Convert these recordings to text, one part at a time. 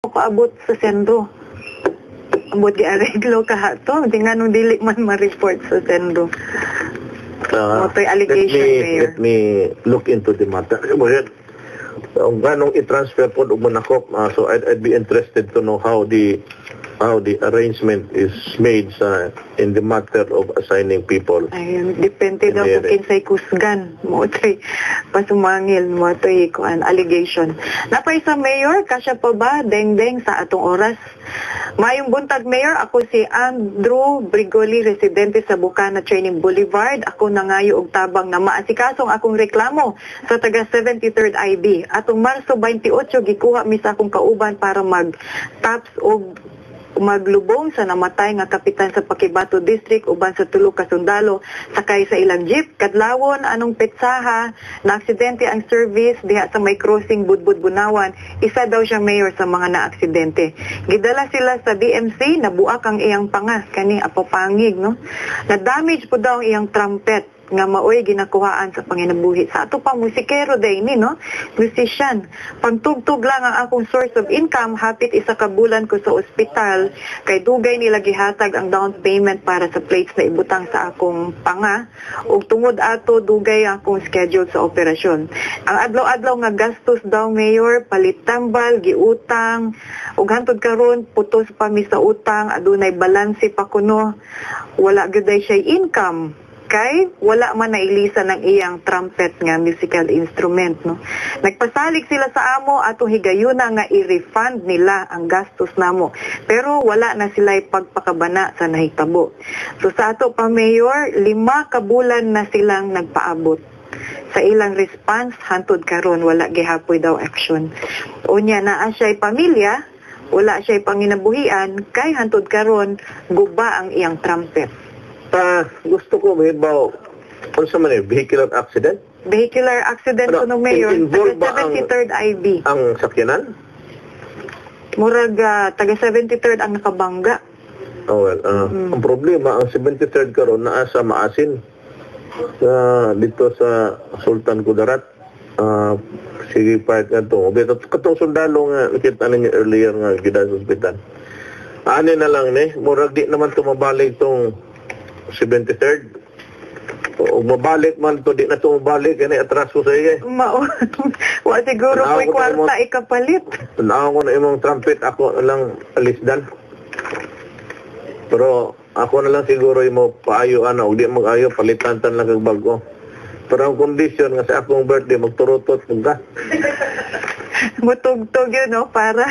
paabot sa sentro. Ambot di areglo kahato, di nga nung dili man ma-report sa sentro. Motoy allegation, Mayor. Let me look into the matter. Kung ganong i-transfer po mo na ko, so I'd be interested to know how the arrangement is made in the matter of assigning people. Ayun, depende daw kung kinsay kusgan. Motoy pasumangil, motoy kuan allegation. Napay sa Mayor, kasya pa ba deng-deng sa atong oras? Mayong buntag, Mayor, ako si Andrew Brigoli, residente sa Bukana Training Boulevard. Ako nangayo og tabang na maasikasong akong reklamo sa taga 73rd IB. Atong Marso 28 gikuha mi sa akong kauban para mag-taps og maglubong sa namatay nga kapitan sa Pakibato District uban sa tulo ka sundalo sakay sa ilang jeep. Kadlawon anong petsaha na aksidente ang service diha sa may crossing Budbud-Bunawan. Isa daw siya, Mayor, sa mga na-aksidente. Gidala sila sa DMC, nabuak ang iyang panga kani apapangig, no? Na-damage po daw ang iyang trumpet nga maoy ginakuhaan sa panginabuhi. Sa ato pa musikero day ni, no? Musician. Pagtugtog lang ang akong source of income, hapit isa ka bulan ko sa ospital, kay dugay nila gihatag ang down payment para sa plates na ibutang sa akong panga, ug tungod ato dugay akong schedule sa operasyon. Ang adlaw-adlaw nga gastos daw, Mayor, palit tambal, giutang, ug hantod karon putos pa mi sa utang, adunay balanse pa kuno, wala gyud siya income. Kay wala man nailisan ng iyang trumpet nga musical instrument, no? Nagpasalig sila sa amo atong higayuna nga i-refund nila ang gastos namo, pero wala na sila pagpakabana sa nahitabo. So sa ato pa, Mayor, 5 ka bulan na silang nagpaabot sa ilang response, hantod karon wala gihapoy daw action. Unya naa siya'y pamilya, wala siya'y panginabuhian, kay hantod karon guba ang iyang trumpet. Gusto ko may baw kung sa man vehicular accident? Vehicular accident no, Mayor, taga 73rd IB. Ang sakyanan? Murag taga 73rd ang nakabangga. Oh well, ang problema ang 73rd karon naa sa Maasin. Dito sa Sultan Kudarat. Sige part ato. Beto katong sundalo nga nakita ninyo earlier nga gidala sa ospital. Ani na lang ni, murag di naman tumabalik tong 73rd. O mabalik man to, di na to mabalik, kaya atraso sa iya. Wa siguro ko'y kwarta ikapalit. Tanaw ko na imong trumpet, ako lang alisdan. Pero ako na lang siguro imo paayo, o di mag-ayo, palitantan lang kag bago. Pero ang kondisyon nga sa akong birthday, magturutot ka. Mutugtog yun, no, para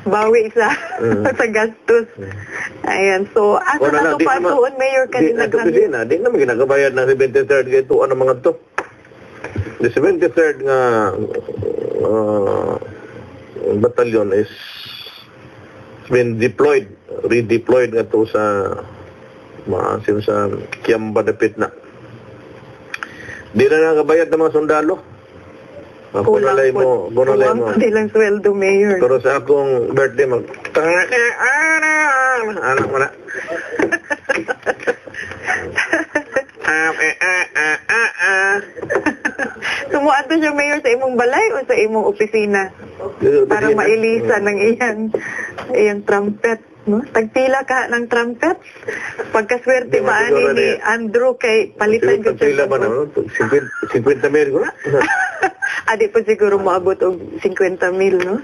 bawi sa gastos. Ayan, so asa na ito pa doon, Mayor, kanina kami? Di naman ginagabayad ng 73rd kaya ito, ano mga to? The 73rd nga battalion is been redeployed nga to sa maasim sa Kiamba Dapit na. Di na nagabayad ng mga sundalo. Ako nalay mo. Hindi lang sweldo, Mayor. Pero sa akong birthday, anak mo na. Sumuato siya, Mayor, sa imong balay o sa imong opisina? Para mailisan ng iyang trumpet. No? Tagpila ka ng trumpet? Pagkaswerte maani ni Andrew kay palitan ko siya. Tagpila ba na? 50 mil ko na? Adi po siguro maabot og 50 mil, no?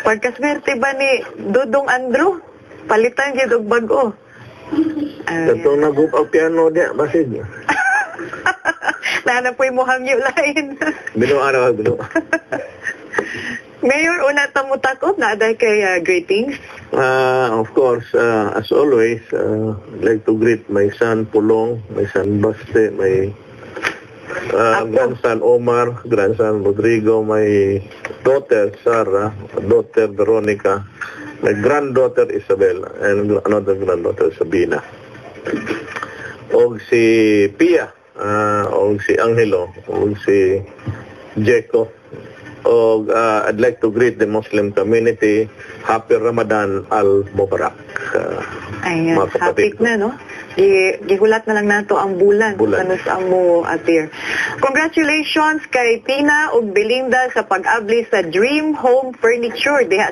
Pagkaswerte ba ni Dudong Andrew? Palitan gyud og bag-o. Katong nagup ang piano diya, basid. Nana po'y mo hangyo lain. Binuan ako, binuan. Mayor, una tamo takot na aday kay greetings. Of course, as always, I'd like to greet my son Pulong, my son Baste, my grandson Omar, grandson Rodrigo, my daughter Sarah, daughter Veronica, my granddaughter Isabel, and another granddaughter Sabina. Og si Pia, og si Angelo, og si Jeko. I'd like to greet the Muslim community. Happy Ramadan al-Mubarak. Ayan, happy na, no? gihulat na lang nato ang bulan. Ano sa amo atir. Congratulations kay Tina ug Belinda sa pag-abli sa Dream Home Furniture diha